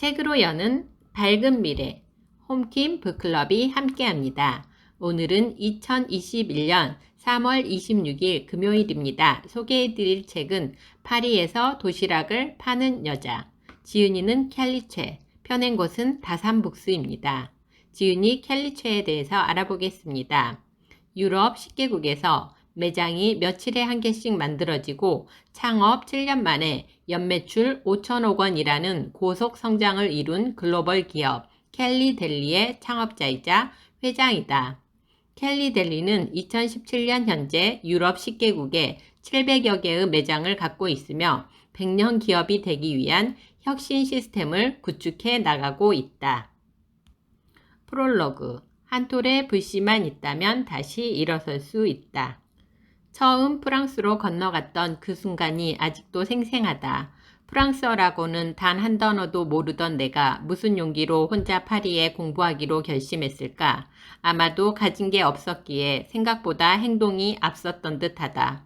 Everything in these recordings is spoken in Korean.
책으로 여는 밝은 미래, 홈킴 북클럽이 함께합니다. 오늘은 2021년 3월 26일 금요일입니다. 소개해드릴 책은 파리에서 도시락을 파는 여자, 지은이는 켈리체, 펴낸 곳은 다산북스입니다. 지은이 켈리체에 대해서 알아보겠습니다. 유럽 10개국에서 매장이 며칠에 한 개씩 만들어지고 창업 7년 만에 연매출 5천억 원이라는 고속 성장을 이룬 글로벌 기업 켈리 델리의 창업자이자 회장이다. 켈리 델리는 2017년 현재 유럽 10개국에 700여 개의 매장을 갖고 있으며 100년 기업이 되기 위한 혁신 시스템을 구축해 나가고 있다. 프롤로그. 한 톨의 불씨만 있다면 다시 일어설 수 있다. 처음 프랑스로 건너갔던 그 순간이 아직도 생생하다. 프랑스어라고는 단 한 단어도 모르던 내가 무슨 용기로 혼자 파리에 공부하기로 결심했을까? 아마도 가진 게 없었기에 생각보다 행동이 앞섰던 듯하다.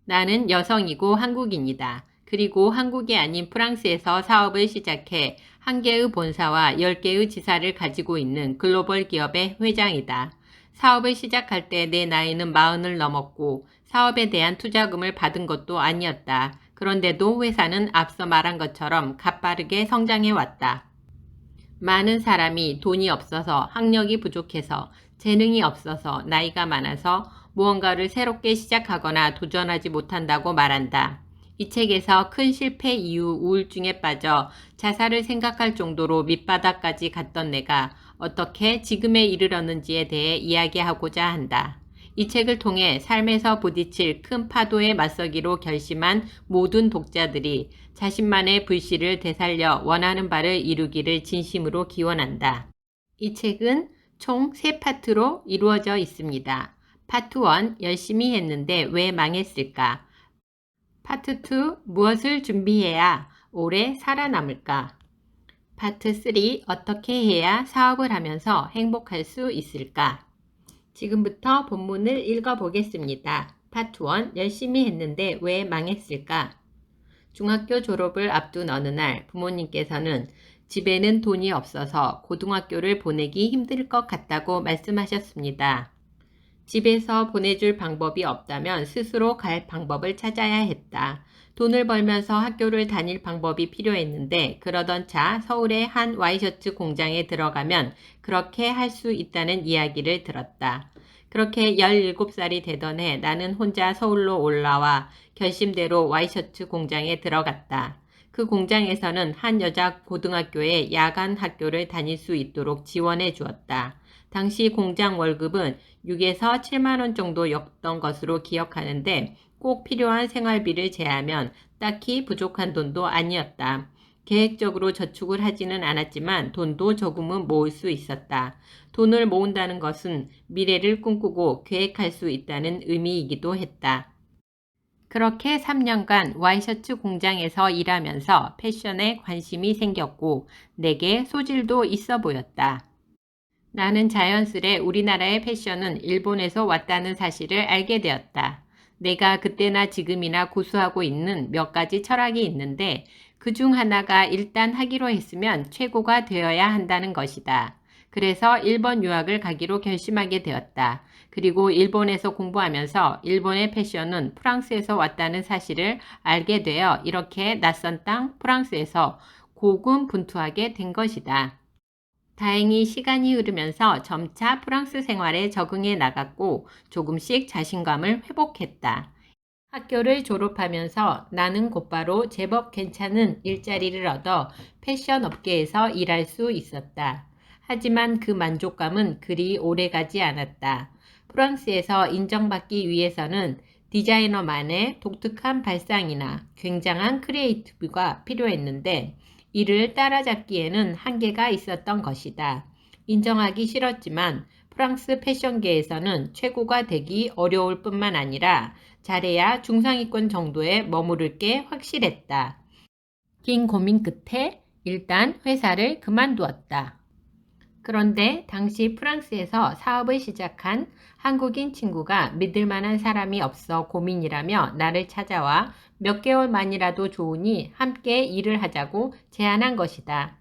나는 여성이고 한국인이다. 그리고 한국이 아닌 프랑스에서 사업을 시작해 한 개의 본사와 10개의 지사를 가지고 있는 글로벌 기업의 회장이다. 사업을 시작할 때 내 나이는 40을 넘었고 사업에 대한 투자금을 받은 것도 아니었다. 그런데도 회사는 앞서 말한 것처럼 가빠르게 성장해 왔다. 많은 사람이 돈이 없어서, 학력이 부족해서, 재능이 없어서, 나이가 많아서 무언가를 새롭게 시작하거나 도전하지 못한다고 말한다. 이 책에서 큰 실패 이후 우울증에 빠져 자살을 생각할 정도로 밑바닥까지 갔던 내가 어떻게 지금에 이르렀는지에 대해 이야기하고자 한다. 이 책을 통해 삶에서 부딪힐 큰 파도에 맞서기로 결심한 모든 독자들이 자신만의 불씨를 되살려 원하는 바를 이루기를 진심으로 기원한다. 이 책은 총 3파트로 이루어져 있습니다. 파트 1, 열심히 했는데 왜 망했을까? 파트 2, 무엇을 준비해야 오래 살아남을까? 파트 3, 어떻게 해야 사업을 하면서 행복할 수 있을까? 지금부터 본문을 읽어보겠습니다. 파트 1, 열심히 했는데 왜 망했을까? 중학교 졸업을 앞둔 어느 날 부모님께서는 집에는 돈이 없어서 고등학교를 보내기 힘들 것 같다고 말씀하셨습니다. 집에서 보내줄 방법이 없다면 스스로 갈 방법을 찾아야 했다. 돈을 벌면서 학교를 다닐 방법이 필요했는데 그러던 차 서울의 한 와이셔츠 공장에 들어가면 그렇게 할 수 있다는 이야기를 들었다. 그렇게 17살이 되던 해 나는 혼자 서울로 올라와 결심대로 와이셔츠 공장에 들어갔다. 그 공장에서는 한 여자 고등학교에 야간 학교를 다닐 수 있도록 지원해 주었다. 당시 공장 월급은 6에서 7만 원 정도였던 것으로 기억하는데 꼭 필요한 생활비를 제하면 딱히 부족한 돈도 아니었다. 계획적으로 저축을 하지는 않았지만 돈도 조금은 모을 수 있었다. 돈을 모은다는 것은 미래를 꿈꾸고 계획할 수 있다는 의미이기도 했다. 그렇게 3년간 와이셔츠 공장에서 일하면서 패션에 관심이 생겼고 내게 소질도 있어 보였다. 나는 자연스레 우리나라의 패션은 일본에서 왔다는 사실을 알게 되었다. 내가 그때나 지금이나 고수하고 있는 몇 가지 철학이 있는데 그 중 하나가 일단 하기로 했으면 최고가 되어야 한다는 것이다. 그래서 일본 유학을 가기로 결심하게 되었다. 그리고 일본에서 공부하면서 일본의 패션은 프랑스에서 왔다는 사실을 알게 되어 이렇게 낯선 땅 프랑스에서 고군분투하게 된 것이다. 다행히 시간이 흐르면서 점차 프랑스 생활에 적응해 나갔고 조금씩 자신감을 회복했다. 학교를 졸업하면서 나는 곧바로 제법 괜찮은 일자리를 얻어 패션 업계에서 일할 수 있었다. 하지만 그 만족감은 그리 오래가지 않았다. 프랑스에서 인정받기 위해서는 디자이너만의 독특한 발상이나 굉장한 크리에이티브가 필요했는데 이를 따라잡기에는 한계가 있었던 것이다. 인정하기 싫었지만 프랑스 패션계에서는 최고가 되기 어려울 뿐만 아니라 잘해야 중상위권 정도에 머무를 게 확실했다. 긴 고민 끝에 일단 회사를 그만두었다. 그런데 당시 프랑스에서 사업을 시작한 한국인 친구가 믿을 만한 사람이 없어 고민이라며 나를 찾아와 몇 개월만이라도 좋으니 함께 일을 하자고 제안한 것이다.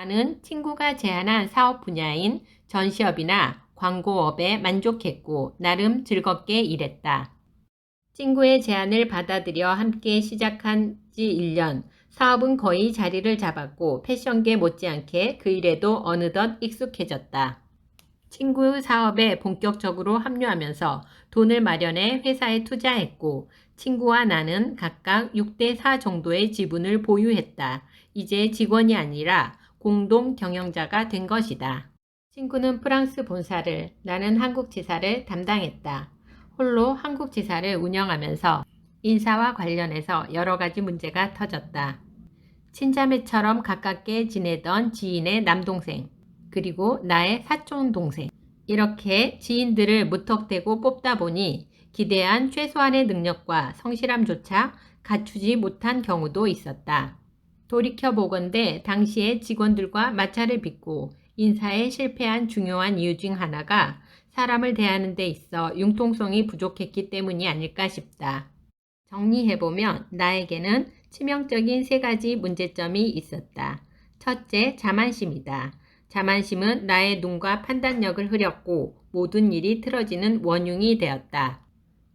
나는 친구가 제안한 사업 분야인 전시업이나 광고업에 만족했고 나름 즐겁게 일했다. 친구의 제안을 받아들여 함께 시작한 지 1년, 사업은 거의 자리를 잡았고 패션계 못지않게 그 일에도 어느덧 익숙해졌다. 친구 사업에 본격적으로 합류하면서 돈을 마련해 회사에 투자했고 친구와 나는 각각 6대4 정도의 지분을 보유했다. 이제 직원이 아니라 공동 경영자가 된 것이다. 친구는 프랑스 본사를, 나는 한국 지사를 담당했다. 홀로 한국 지사를 운영하면서 인사와 관련해서 여러 가지 문제가 터졌다. 친자매처럼 가깝게 지내던 지인의 남동생, 그리고 나의 사촌 동생. 이렇게 지인들을 무턱대고 뽑다 보니 기대한 최소한의 능력과 성실함조차 갖추지 못한 경우도 있었다. 돌이켜보건대 당시의 직원들과 마찰을 빚고 인사에 실패한 중요한 이유 중 하나가 사람을 대하는 데 있어 융통성이 부족했기 때문이 아닐까 싶다. 정리해보면 나에게는 치명적인 3가지 문제점이 있었다. 첫째, 자만심이다. 자만심은 나의 눈과 판단력을 흐렸고 모든 일이 틀어지는 원흉이 되었다.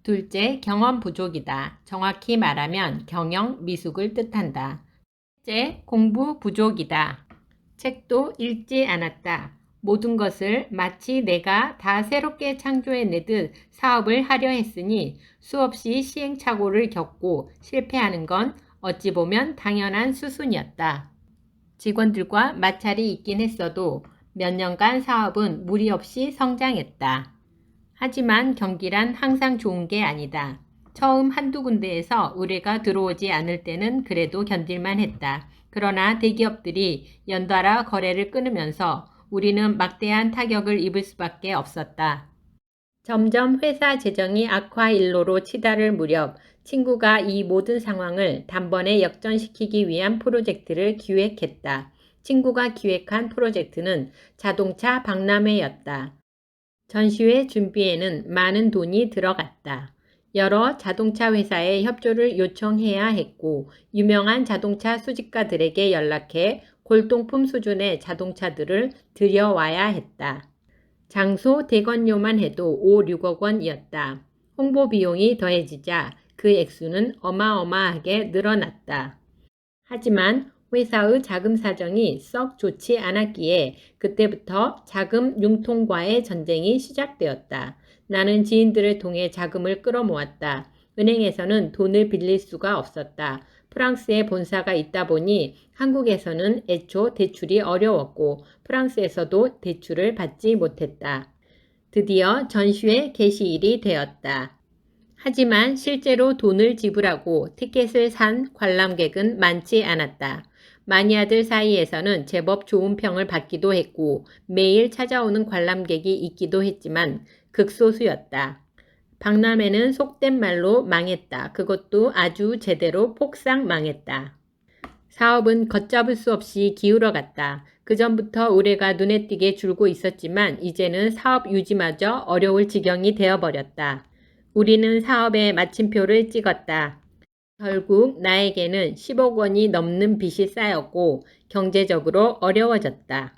둘째, 경험 부족이다. 정확히 말하면 경영, 미숙을 뜻한다. 셋째, 공부 부족이다. 책도 읽지 않았다. 모든 것을 마치 내가 다 새롭게 창조해내듯 사업을 하려 했으니 수없이 시행착오를 겪고 실패하는 건 어찌 보면 당연한 수순이었다. 직원들과 마찰이 있긴 했어도 몇 년간 사업은 무리 없이 성장했다. 하지만 경기란 항상 좋은 게 아니다. 처음 한두 군데에서 의뢰가 들어오지 않을 때는 그래도 견딜만 했다. 그러나 대기업들이 연달아 거래를 끊으면서 우리는 막대한 타격을 입을 수밖에 없었다. 점점 회사 재정이 악화일로로 치달을 무렵 친구가 이 모든 상황을 단번에 역전시키기 위한 프로젝트를 기획했다. 친구가 기획한 프로젝트는 자동차 박람회였다. 전시회 준비에는 많은 돈이 들어갔다. 여러 자동차 회사에 협조를 요청해야 했고 유명한 자동차 수집가들에게 연락해 골동품 수준의 자동차들을 들여와야 했다. 장소 대관료만 해도 5, 6억 원이었다. 홍보 비용이 더해지자 그 액수는 어마어마하게 늘어났다. 하지만 회사의 자금 사정이 썩 좋지 않았기에 그때부터 자금 융통과의 전쟁이 시작되었다. 나는 지인들을 통해 자금을 끌어모았다. 은행에서는 돈을 빌릴 수가 없었다. 프랑스에 본사가 있다 보니 한국에서는 애초 대출이 어려웠고 프랑스에서도 대출을 받지 못했다. 드디어 전시회 개시일이 되었다. 하지만 실제로 돈을 지불하고 티켓을 산 관람객은 많지 않았다. 마니아들 사이에서는 제법 좋은 평을 받기도 했고 매일 찾아오는 관람객이 있기도 했지만 극소수였다. 박람회는 속된 말로 망했다. 그것도 아주 제대로 폭삭 망했다. 사업은 걷잡을 수 없이 기울어갔다. 그전부터 의뢰가 눈에 띄게 줄고 있었지만 이제는 사업 유지마저 어려울 지경이 되어버렸다. 우리는 사업에 마침표를 찍었다. 결국 나에게는 10억 원이 넘는 빚이 쌓였고 경제적으로 어려워졌다.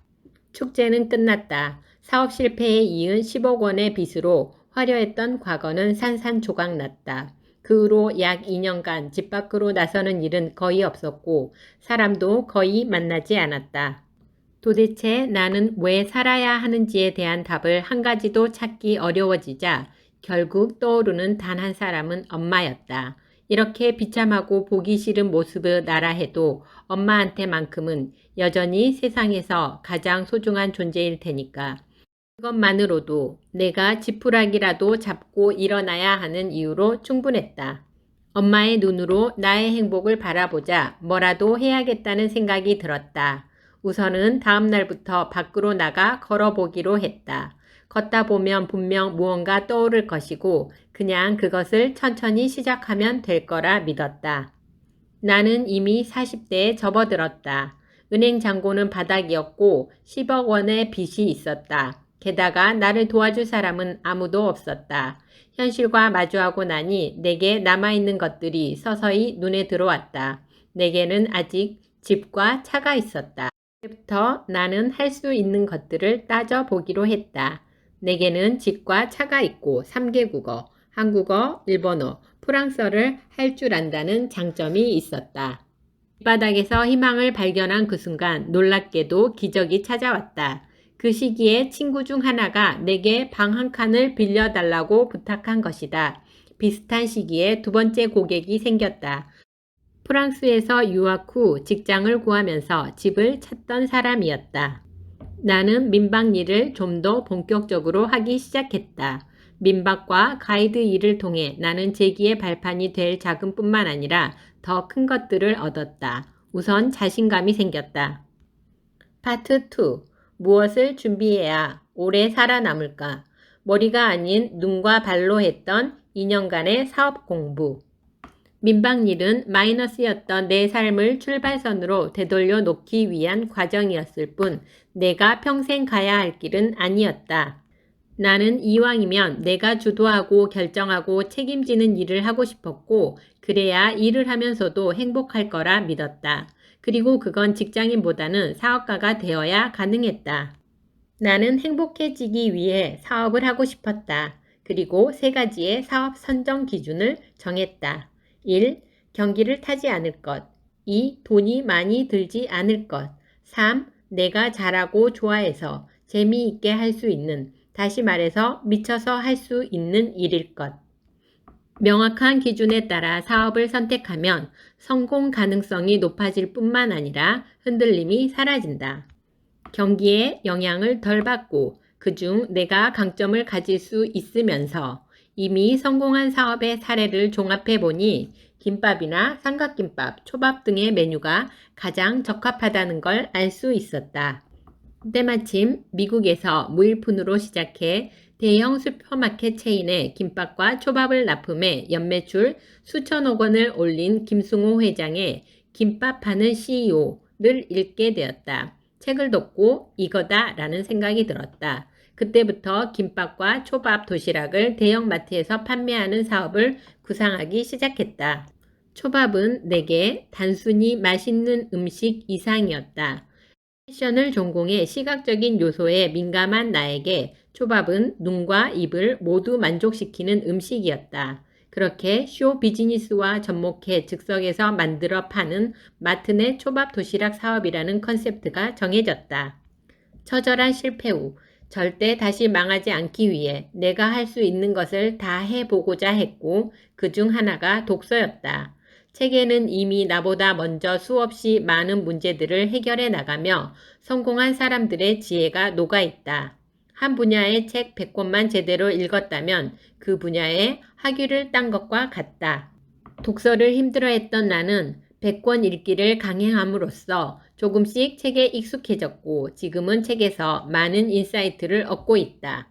축제는 끝났다. 사업 실패에 이은 10억 원의 빚으로 화려했던 과거는 산산조각 났다. 그 후로 약 2년간 집 밖으로 나서는 일은 거의 없었고 사람도 거의 만나지 않았다. 도대체 나는 왜 살아야 하는지에 대한 답을 한 가지도 찾기 어려워지자 결국 떠오르는 단 한 사람은 엄마였다. 이렇게 비참하고 보기 싫은 모습을 나라 해도 엄마한테만큼은 여전히 세상에서 가장 소중한 존재일 테니까. 그것만으로도 내가 지푸라기라도 잡고 일어나야 하는 이유로 충분했다. 엄마의 눈으로 나의 행복을 바라보자 뭐라도 해야겠다는 생각이 들었다. 우선은 다음 날부터 밖으로 나가 걸어보기로 했다. 걷다 보면 분명 무언가 떠오를 것이고 그냥 그것을 천천히 시작하면 될 거라 믿었다. 나는 이미 40대에 접어들었다. 은행 잔고는 바닥이었고 10억 원의 빚이 있었다. 게다가 나를 도와줄 사람은 아무도 없었다. 현실과 마주하고 나니 내게 남아있는 것들이 서서히 눈에 들어왔다. 내게는 아직 집과 차가 있었다. 그때부터 나는 할 수 있는 것들을 따져보기로 했다. 내게는 집과 차가 있고 3개국어, 한국어, 일본어, 프랑스어를 할 줄 안다는 장점이 있었다. 밑바닥에서 희망을 발견한 그 순간 놀랍게도 기적이 찾아왔다. 그 시기에 친구 중 하나가 내게 방 한 칸을 빌려달라고 부탁한 것이다. 비슷한 시기에 두 번째 고객이 생겼다. 프랑스에서 유학 후 직장을 구하면서 집을 찾던 사람이었다. 나는 민박 일을 좀 더 본격적으로 하기 시작했다. 민박과 가이드 일을 통해 나는 재기의 발판이 될 자금뿐만 아니라 더 큰 것들을 얻었다. 우선 자신감이 생겼다. 파트 2. 무엇을 준비해야 오래 살아남을까? 머리가 아닌 눈과 발로 했던 2년간의 사업 공부. 민박일은 마이너스였던 내 삶을 출발선으로 되돌려 놓기 위한 과정이었을 뿐 내가 평생 가야 할 길은 아니었다. 나는 이왕이면 내가 주도하고 결정하고 책임지는 일을 하고 싶었고 그래야 일을 하면서도 행복할 거라 믿었다. 그리고 그건 직장인보다는 사업가가 되어야 가능했다. 나는 행복해지기 위해 사업을 하고 싶었다. 그리고 3가지의 사업 선정 기준을 정했다. 1. 경기를 타지 않을 것. 2. 돈이 많이 들지 않을 것. 3. 내가 잘하고 좋아해서 재미있게 할 수 있는, 다시 말해서 미쳐서 할 수 있는 일일 것. 명확한 기준에 따라 사업을 선택하면 성공 가능성이 높아질 뿐만 아니라 흔들림이 사라진다. 경기에 영향을 덜 받고 그중 내가 강점을 가질 수 있으면서 이미 성공한 사업의 사례를 종합해 보니 김밥이나 삼각김밥, 초밥 등의 메뉴가 가장 적합하다는 걸 알 수 있었다. 때마침 미국에서 무일푼으로 시작해 대형 슈퍼마켓 체인의 김밥과 초밥을 납품해 연매출 수천억 원을 올린 김승호 회장의 김밥 파는 CEO를 읽게 되었다. 책을 덮고 이거다 라는 생각이 들었다. 그때부터 김밥과 초밥, 도시락을 대형마트에서 판매하는 사업을 구상하기 시작했다. 초밥은 내게 단순히 맛있는 음식 이상이었다. 패션을 전공해 시각적인 요소에 민감한 나에게 초밥은 눈과 입을 모두 만족시키는 음식이었다. 그렇게 쇼 비즈니스와 접목해 즉석에서 만들어 파는 마트 내 초밥 도시락 사업이라는 컨셉트가 정해졌다. 처절한 실패 후 절대 다시 망하지 않기 위해 내가 할 수 있는 것을 다 해보고자 했고 그 중 하나가 독서였다. 책에는 이미 나보다 먼저 수없이 많은 문제들을 해결해 나가며 성공한 사람들의 지혜가 녹아있다. 한 분야의 책 100권만 제대로 읽었다면 그 분야에 학위를 딴 것과 같다. 독서를 힘들어했던 나는 100권 읽기를 강행함으로써 조금씩 책에 익숙해졌고 지금은 책에서 많은 인사이트를 얻고 있다.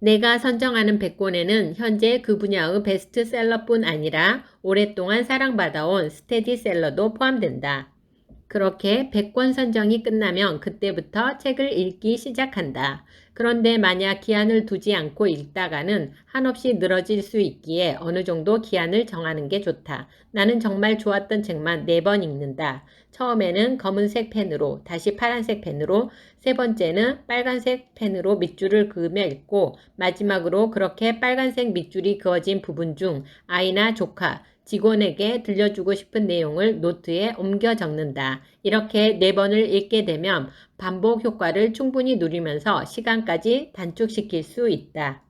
내가 선정하는 100권에는 현재 그 분야의 베스트셀러뿐 아니라 오랫동안 사랑받아온 스테디셀러도 포함된다. 그렇게 100권 선정이 끝나면 그때부터 책을 읽기 시작한다. 그런데 만약 기한을 두지 않고 읽다가는 한없이 늘어질 수 있기에 어느 정도 기한을 정하는 게 좋다. 나는 정말 좋았던 책만 4번 읽는다. 처음에는 검은색 펜으로, 다시 파란색 펜으로, 3번째는 빨간색 펜으로 밑줄을 그으며 읽고 마지막으로 그렇게 빨간색 밑줄이 그어진 부분 중 아이나 조카, 직원에게 들려주고 싶은 내용을 노트에 옮겨 적는다. 이렇게 4번을 읽게 되면 반복 효과를 충분히 누리면서 시간까지 단축시킬 수 있다.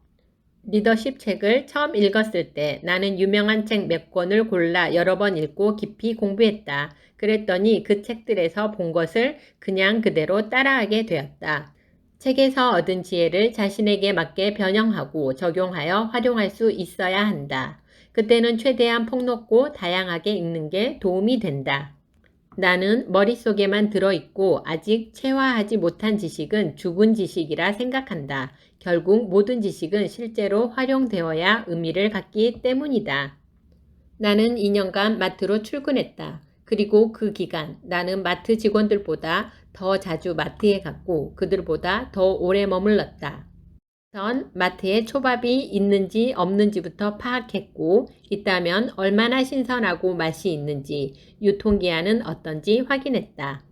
리더십 책을 처음 읽었을 때 나는 유명한 책 몇 권을 골라 여러 번 읽고 깊이 공부했다. 그랬더니 그 책들에서 본 것을 그냥 그대로 따라하게 되었다. 책에서 얻은 지혜를 자신에게 맞게 변형하고 적용하여 활용할 수 있어야 한다. 그때는 최대한 폭넓고 다양하게 읽는 게 도움이 된다. 나는 머릿속에만 들어있고 아직 체화하지 못한 지식은 죽은 지식이라 생각한다. 결국 모든 지식은 실제로 활용되어야 의미를 갖기 때문이다. 나는 2년간 마트로 출근했다. 그리고 그 기간 나는 마트 직원들보다 더 자주 마트에 갔고 그들보다 더 오래 머물렀다. 전 마트에 초밥이 있는지 없는지부터 파악했고 있다면 얼마나 신선하고 맛이 있는지 유통기한은 어떤지 확인했다.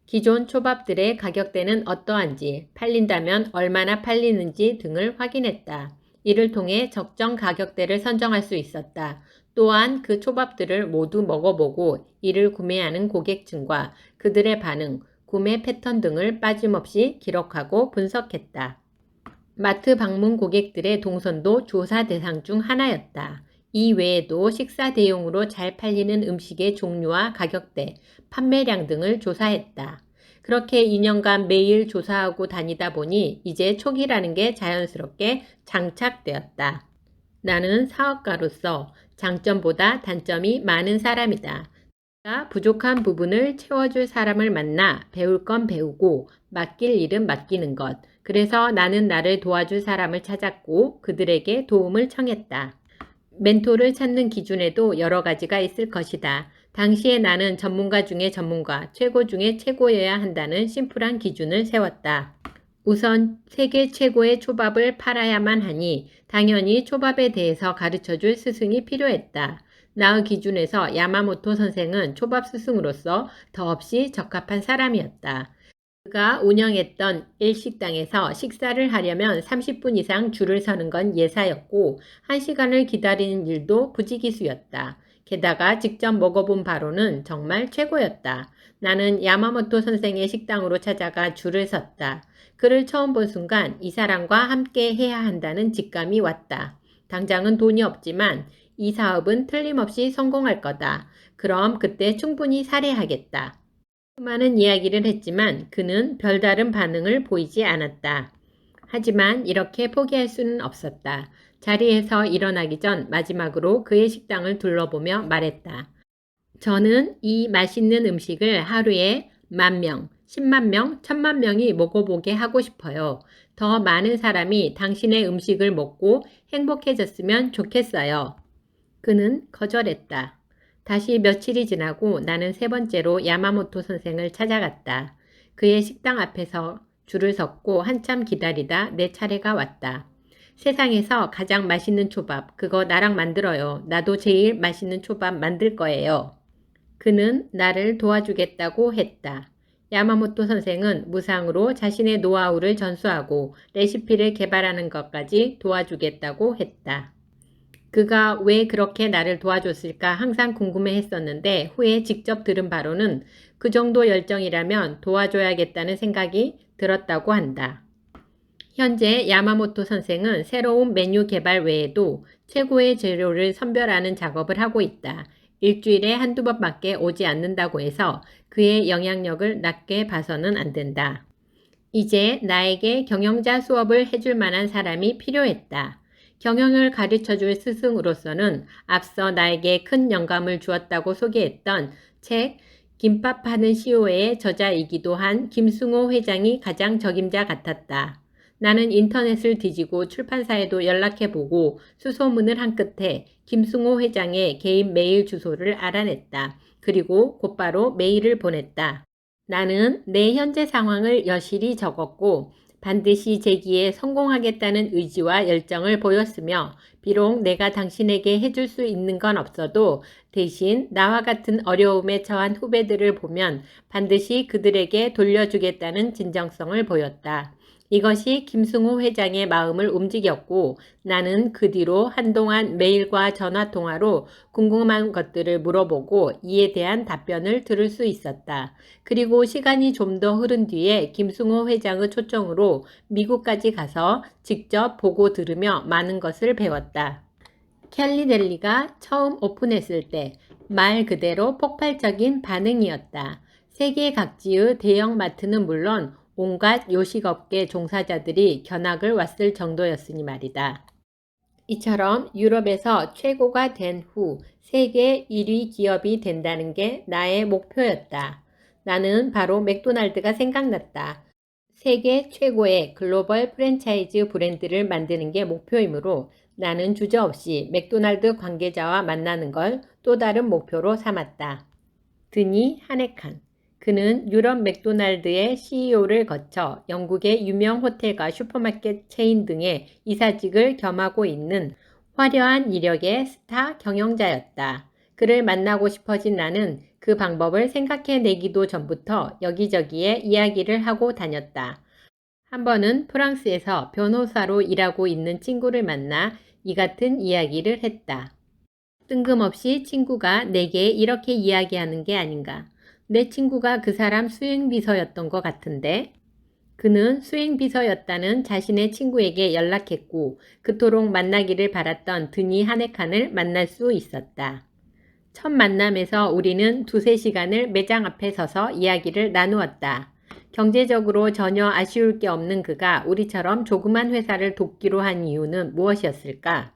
기존 초밥들의 가격대는 어떠한지, 팔린다면 얼마나 팔리는지 등을 확인했다. 이를 통해 적정 가격대를 선정할 수 있었다. 또한 그 초밥들을 모두 먹어보고 이를 구매하는 고객층과 그들의 반응, 구매 패턴 등을 빠짐없이 기록하고 분석했다. 마트 방문 고객들의 동선도 조사 대상 중 하나였다. 이 외에도 식사 대용으로 잘 팔리는 음식의 종류와 가격대, 판매량 등을 조사했다. 그렇게 2년간 매일 조사하고 다니다 보니 이제 촉이라는 게 자연스럽게 장착되었다. 나는 사업가로서 장점보다 단점이 많은 사람이다. 내가 부족한 부분을 채워줄 사람을 만나 배울 건 배우고 맡길 일은 맡기는 것. 그래서 나는 나를 도와줄 사람을 찾았고 그들에게 도움을 청했다. 멘토를 찾는 기준에도 여러 가지가 있을 것이다. 당시에 나는 전문가 중에 전문가, 최고 중에 최고여야 한다는 심플한 기준을 세웠다. 우선 세계 최고의 초밥을 팔아야만 하니 당연히 초밥에 대해서 가르쳐줄 스승이 필요했다. 나의 기준에서 야마모토 선생은 초밥 스승으로서 더없이 적합한 사람이었다. 그가 운영했던 일식당에서 식사를 하려면 30분 이상 줄을 서는 건 예사였고 1시간을 기다리는 일도 부지기수였다. 게다가 직접 먹어본 바로는 정말 최고였다. 나는 야마모토 선생의 식당으로 찾아가 줄을 섰다. 그를 처음 본 순간 이 사람과 함께 해야 한다는 직감이 왔다. 당장은 돈이 없지만 이 사업은 틀림없이 성공할 거다. 그럼 그때 충분히 살해하겠다. 수많은 이야기를 했지만 그는 별다른 반응을 보이지 않았다. 하지만 이렇게 포기할 수는 없었다. 자리에서 일어나기 전 마지막으로 그의 식당을 둘러보며 말했다. 저는 이 맛있는 음식을 하루에 10,000명, 10만 명, 1,000만 명이 먹어보게 하고 싶어요. 더 많은 사람이 당신의 음식을 먹고 행복해졌으면 좋겠어요. 그는 거절했다. 다시 며칠이 지나고 나는 세 번째로 야마모토 선생을 찾아갔다. 그의 식당 앞에서 줄을 섰고 한참 기다리다 내 차례가 왔다. 세상에서 가장 맛있는 초밥, 그거 나랑 만들어요. 나도 제일 맛있는 초밥 만들 거예요. 그는 나를 도와주겠다고 했다. 야마모토 선생은 무상으로 자신의 노하우를 전수하고 레시피를 개발하는 것까지 도와주겠다고 했다. 그가 왜 그렇게 나를 도와줬을까 항상 궁금해 했었는데 후에 직접 들은 바로는 그 정도 열정이라면 도와줘야겠다는 생각이 들었다고 한다. 현재 야마모토 선생은 새로운 메뉴 개발 외에도 최고의 재료를 선별하는 작업을 하고 있다. 일주일에 한두 번밖에 오지 않는다고 해서 그의 영향력을 낮게 봐서는 안 된다. 이제 나에게 경영자 수업을 해줄 만한 사람이 필요했다. 경영을 가르쳐줄 스승으로서는 앞서 나에게 큰 영감을 주었다고 소개했던 책 김밥 하는 CEO의 저자이기도 한 김승호 회장이 가장 적임자 같았다. 나는 인터넷을 뒤지고 출판사에도 연락해보고 수소문을 한 끝에 김승호 회장의 개인 메일 주소를 알아냈다. 그리고 곧바로 메일을 보냈다. 나는 내 현재 상황을 여실히 적었고 반드시 제기에 성공하겠다는 의지와 열정을 보였으며 비록 내가 당신에게 해줄 수 있는 건 없어도 대신 나와 같은 어려움에 처한 후배들을 보면 반드시 그들에게 돌려주겠다는 진정성을 보였다. 이것이 김승호 회장의 마음을 움직였고 나는 그 뒤로 한동안 메일과 전화통화로 궁금한 것들을 물어보고 이에 대한 답변을 들을 수 있었다. 그리고 시간이 좀 더 흐른 뒤에 김승호 회장의 초청으로 미국까지 가서 직접 보고 들으며 많은 것을 배웠다. 캘리델리가 처음 오픈했을 때 말 그대로 폭발적인 반응이었다. 세계 각지의 대형마트는 물론 온갖 요식업계 종사자들이 견학을 왔을 정도였으니 말이다. 이처럼 유럽에서 최고가 된 후 세계 1위 기업이 된다는 게 나의 목표였다. 나는 바로 맥도날드가 생각났다. 세계 최고의 글로벌 프랜차이즈 브랜드를 만드는 게 목표이므로 나는 주저없이 맥도날드 관계자와 만나는 걸 또 다른 목표로 삼았다. 드니 하네칸. 그는 유럽 맥도날드의 CEO를 거쳐 영국의 유명 호텔과 슈퍼마켓 체인 등의 이사직을 겸하고 있는 화려한 이력의 스타 경영자였다. 그를 만나고 싶어진 나는 그 방법을 생각해내기도 전부터 여기저기에 이야기를 하고 다녔다. 한 번은 프랑스에서 변호사로 일하고 있는 친구를 만나 이 같은 이야기를 했다. 뜬금없이 친구가 내게 이렇게 이야기하는 게 아닌가. 내 친구가 그 사람 수행비서였던 것 같은데. 그는 수행비서였다는 자신의 친구에게 연락했고 그토록 만나기를 바랐던 드니 하네칸을 만날 수 있었다. 첫 만남에서 우리는 2~3시간을 매장 앞에 서서 이야기를 나누었다. 경제적으로 전혀 아쉬울 게 없는 그가 우리처럼 조그만 회사를 돕기로 한 이유는 무엇이었을까?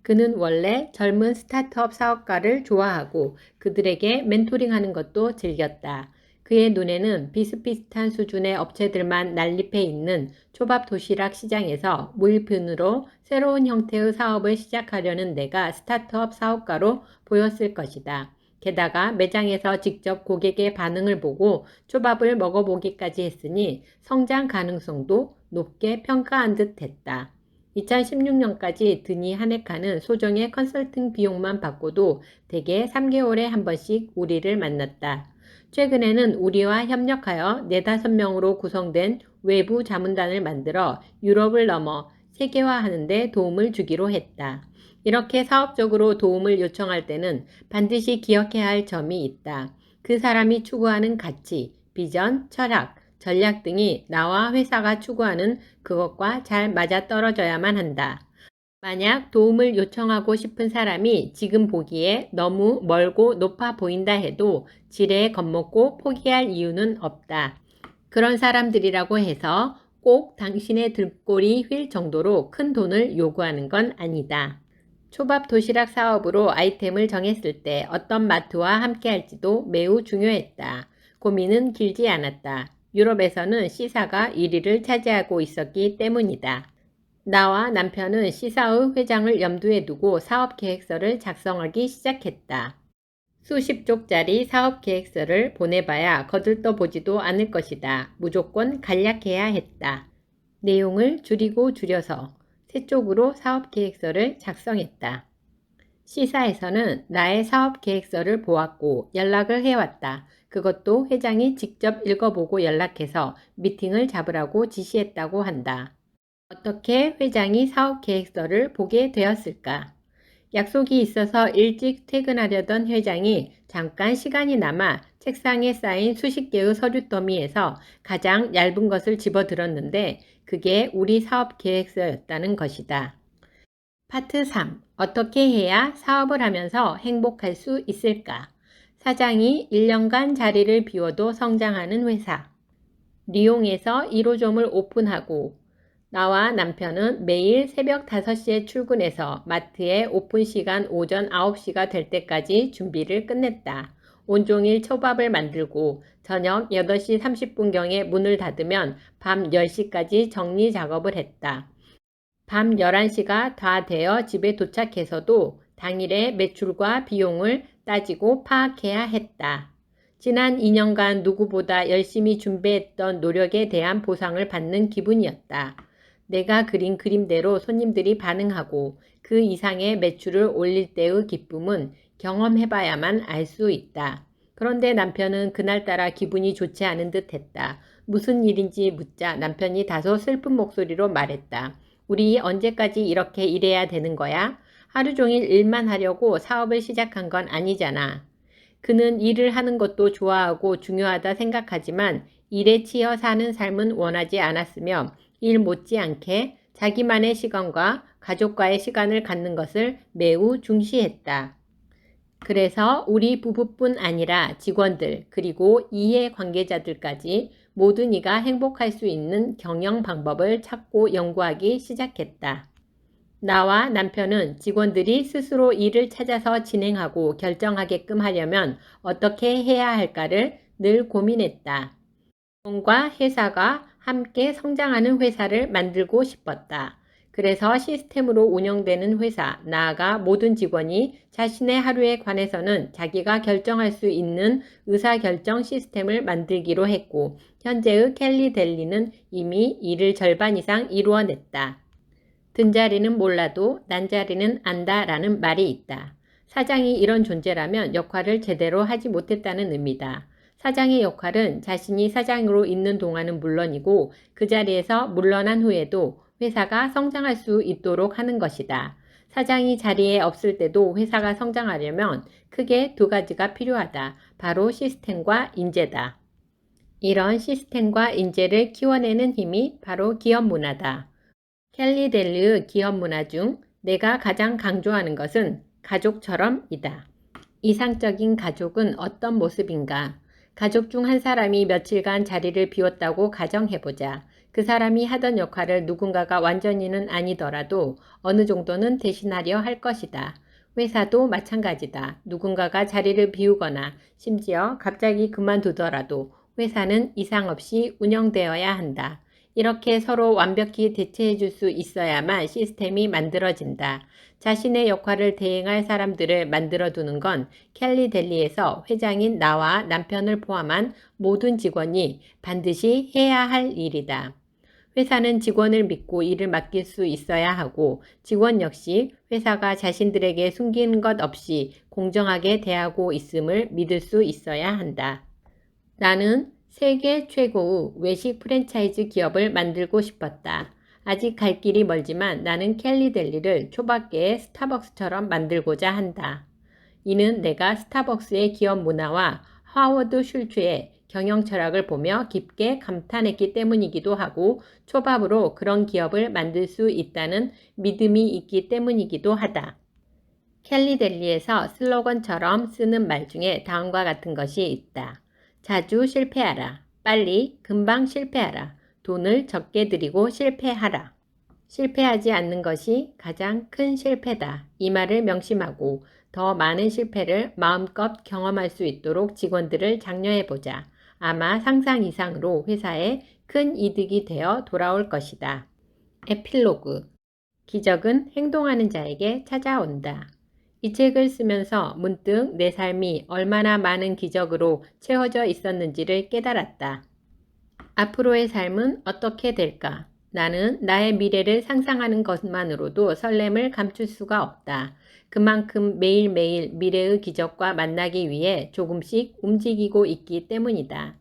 그는 원래 젊은 스타트업 사업가를 좋아하고 그들에게 멘토링하는 것도 즐겼다. 그의 눈에는 비슷비슷한 수준의 업체들만 난립해 있는 초밥 도시락 시장에서 무일푼으로 새로운 형태의 사업을 시작하려는 내가 스타트업 사업가로 보였을 것이다. 게다가 매장에서 직접 고객의 반응을 보고 초밥을 먹어보기까지 했으니 성장 가능성도 높게 평가한 듯 했다. 2016년까지 드니 하네카는 소정의 컨설팅 비용만 받고도 대개 3개월에 한 번씩 우리를 만났다. 최근에는 우리와 협력하여 4~5명으로 구성된 외부 자문단을 만들어 유럽을 넘어 세계화하는 데 도움을 주기로 했다. 이렇게 사업적으로 도움을 요청할 때는 반드시 기억해야 할 점이 있다. 그 사람이 추구하는 가치, 비전, 철학, 전략 등이 나와 회사가 추구하는 그것과 잘 맞아떨어져야만 한다. 만약 도움을 요청하고 싶은 사람이 지금 보기에 너무 멀고 높아 보인다 해도 지레 겁먹고 포기할 이유는 없다. 그런 사람들이라고 해서 꼭 당신의 등골이 휠 정도로 큰 돈을 요구하는 건 아니다. 초밥 도시락 사업으로 아이템을 정했을 때 어떤 마트와 함께 할지도 매우 중요했다. 고민은 길지 않았다. 유럽에서는 시사가 1위를 차지하고 있었기 때문이다. 나와 남편은 시사의 회장을 염두에 두고 사업계획서를 작성하기 시작했다. 수십 쪽짜리 사업계획서를 보내봐야 거들떠보지도 않을 것이다. 무조건 간략해야 했다. 내용을 줄이고 줄여서 3쪽으로 사업계획서를 작성했다. 시사에서는 나의 사업계획서를 보았고 연락을 해왔다. 그것도 회장이 직접 읽어보고 연락해서 미팅을 잡으라고 지시했다고 한다. 어떻게 회장이 사업계획서를 보게 되었을까? 약속이 있어서 일찍 퇴근하려던 회장이 잠깐 시간이 남아 책상에 쌓인 수십 개의 서류 더미에서 가장 얇은 것을 집어들었는데 그게 우리 사업계획서였다는 것이다. 파트 3. 어떻게 해야 사업을 하면서 행복할 수 있을까? 사장이 1년간 자리를 비워도 성장하는 회사. 리옹에서 1호점을 오픈하고 나와 남편은 매일 새벽 5시에 출근해서 마트의 오픈 시간 오전 9시가 될 때까지 준비를 끝냈다. 온종일 초밥을 만들고 저녁 8시 30분경에 문을 닫으면 밤 10시까지 정리 작업을 했다. 밤 11시가 다 되어 집에 도착해서도 당일의 매출과 비용을 따지고 파악해야 했다. 지난 2년간 누구보다 열심히 준비했던 노력에 대한 보상을 받는 기분이었다. 내가 그린 그림대로 손님들이 반응하고 그 이상의 매출을 올릴 때의 기쁨은 경험해봐야만 알 수 있다. 그런데 남편은 그날따라 기분이 좋지 않은 듯 했다. 무슨 일인지 묻자 남편이 다소 슬픈 목소리로 말했다. 우리 언제까지 이렇게 일해야 되는 거야? 하루 종일 일만 하려고 사업을 시작한 건 아니잖아. 그는 일을 하는 것도 좋아하고 중요하다 생각하지만 일에 치여 사는 삶은 원하지 않았으며 일 못지않게 자기만의 시간과 가족과의 시간을 갖는 것을 매우 중시했다. 그래서 우리 부부뿐 아니라 직원들 그리고 이해 관계자들까지 모든 이가 행복할 수 있는 경영 방법을 찾고 연구하기 시작했다. 나와 남편은 직원들이 스스로 일을 찾아서 진행하고 결정하게끔 하려면 어떻게 해야 할까를 늘 고민했다. 직원과 회사가 함께 성장하는 회사를 만들고 싶었다. 그래서 시스템으로 운영되는 회사, 나아가 모든 직원이 자신의 하루에 관해서는 자기가 결정할 수 있는 의사결정 시스템을 만들기로 했고 현재의 켈리 델리는 이미 일을 절반 이상 이루어냈다. 든 자리는 몰라도 난 자리는 안다라는 말이 있다. 사장이 이런 존재라면 역할을 제대로 하지 못했다는 의미다. 사장의 역할은 자신이 사장으로 있는 동안은 물론이고 그 자리에서 물러난 후에도 회사가 성장할 수 있도록 하는 것이다. 사장이 자리에 없을 때도 회사가 성장하려면 크게 두 가지가 필요하다. 바로 시스템과 인재다. 이런 시스템과 인재를 키워내는 힘이 바로 기업 문화다. 켈리 델리의 기업 문화 중 내가 가장 강조하는 것은 가족처럼이다. 이상적인 가족은 어떤 모습인가? 가족 중 한 사람이 며칠간 자리를 비웠다고 가정해보자. 그 사람이 하던 역할을 누군가가 완전히는 아니더라도 어느 정도는 대신하려 할 것이다. 회사도 마찬가지다. 누군가가 자리를 비우거나 심지어 갑자기 그만두더라도 회사는 이상 없이 운영되어야 한다. 이렇게 서로 완벽히 대체해 줄 수 있어야만 시스템이 만들어진다. 자신의 역할을 대행할 사람들을 만들어두는 건 켈리 델리에서 회장인 나와 남편을 포함한 모든 직원이 반드시 해야 할 일이다. 회사는 직원을 믿고 일을 맡길 수 있어야 하고 직원 역시 회사가 자신들에게 숨기는 것 없이 공정하게 대하고 있음을 믿을 수 있어야 한다. 나는 세계 최고의 외식 프랜차이즈 기업을 만들고 싶었다. 아직 갈 길이 멀지만 나는 켈리 델리를 초밖에 스타벅스처럼 만들고자 한다. 이는 내가 스타벅스의 기업 문화와 하워드 슐츠의 경영 철학을 보며 깊게 감탄했기 때문이기도 하고 초밥으로 그런 기업을 만들 수 있다는 믿음이 있기 때문이기도 하다. 켈리 델리에서 슬로건처럼 쓰는 말 중에 다음과 같은 것이 있다. 자주 실패하라. 빨리, 금방 실패하라. 돈을 적게 들이고 실패하라. 실패하지 않는 것이 가장 큰 실패다. 이 말을 명심하고 더 많은 실패를 마음껏 경험할 수 있도록 직원들을 장려해보자. 아마 상상 이상으로 회사에 큰 이득이 되어 돌아올 것이다. 에필로그. 기적은 행동하는 자에게 찾아온다. 이 책을 쓰면서 문득 내 삶이 얼마나 많은 기적으로 채워져 있었는지를 깨달았다. 앞으로의 삶은 어떻게 될까? 나는 나의 미래를 상상하는 것만으로도 설렘을 감출 수가 없다. 그만큼 매일매일 미래의 기적과 만나기 위해 조금씩 움직이고 있기 때문이다.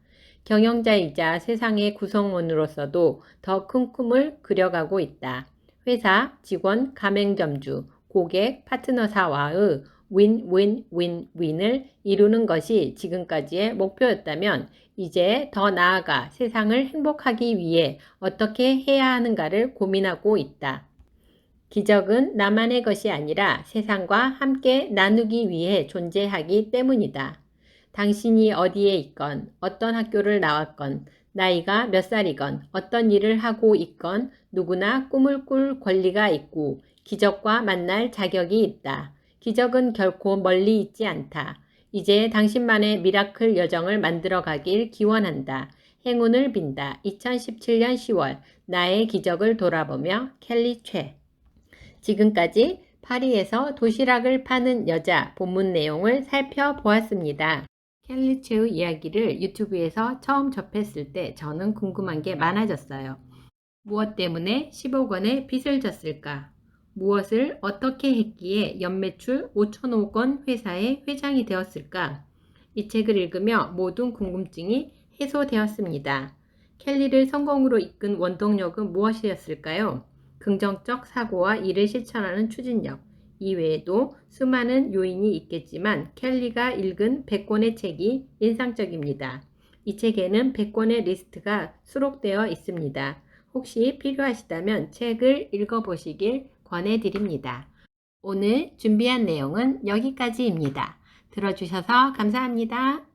경영자이자 세상의 구성원으로서도 더 큰 꿈을 그려가고 있다. 회사, 직원, 가맹점주, 고객, 파트너사와의 윈윈윈윈을 이루는 것이 지금까지의 목표였다면 이제 더 나아가 세상을 행복하기 위해 어떻게 해야 하는가를 고민하고 있다. 기적은 나만의 것이 아니라 세상과 함께 나누기 위해 존재하기 때문이다. 당신이 어디에 있건, 어떤 학교를 나왔건, 나이가 몇 살이건, 어떤 일을 하고 있건 누구나 꿈을 꿀 권리가 있고 기적과 만날 자격이 있다. 기적은 결코 멀리 있지 않다. 이제 당신만의 미라클 여정을 만들어가길 기원한다. 행운을 빈다. 2017년 10월 나의 기적을 돌아보며 켈리 최. 지금까지 파리에서 도시락을 파는 여자 본문 내용을 살펴보았습니다. 켈리 최의 이야기를 유튜브에서 처음 접했을 때 저는 궁금한 게 많아졌어요. 무엇 때문에 10억 원의 빚을 졌을까? 무엇을 어떻게 했기에 연매출 5천억 원 회사의 회장이 되었을까? 이 책을 읽으며 모든 궁금증이 해소되었습니다. 켈리를 성공으로 이끈 원동력은 무엇이었을까요? 긍정적 사고와 이를 실천하는 추진력. 이외에도 수많은 요인이 있겠지만 켈리가 읽은 100권의 책이 인상적입니다. 이 책에는 100권의 리스트가 수록되어 있습니다. 혹시 필요하시다면 책을 읽어보시길 권해드립니다. 오늘 준비한 내용은 여기까지입니다. 들어주셔서 감사합니다.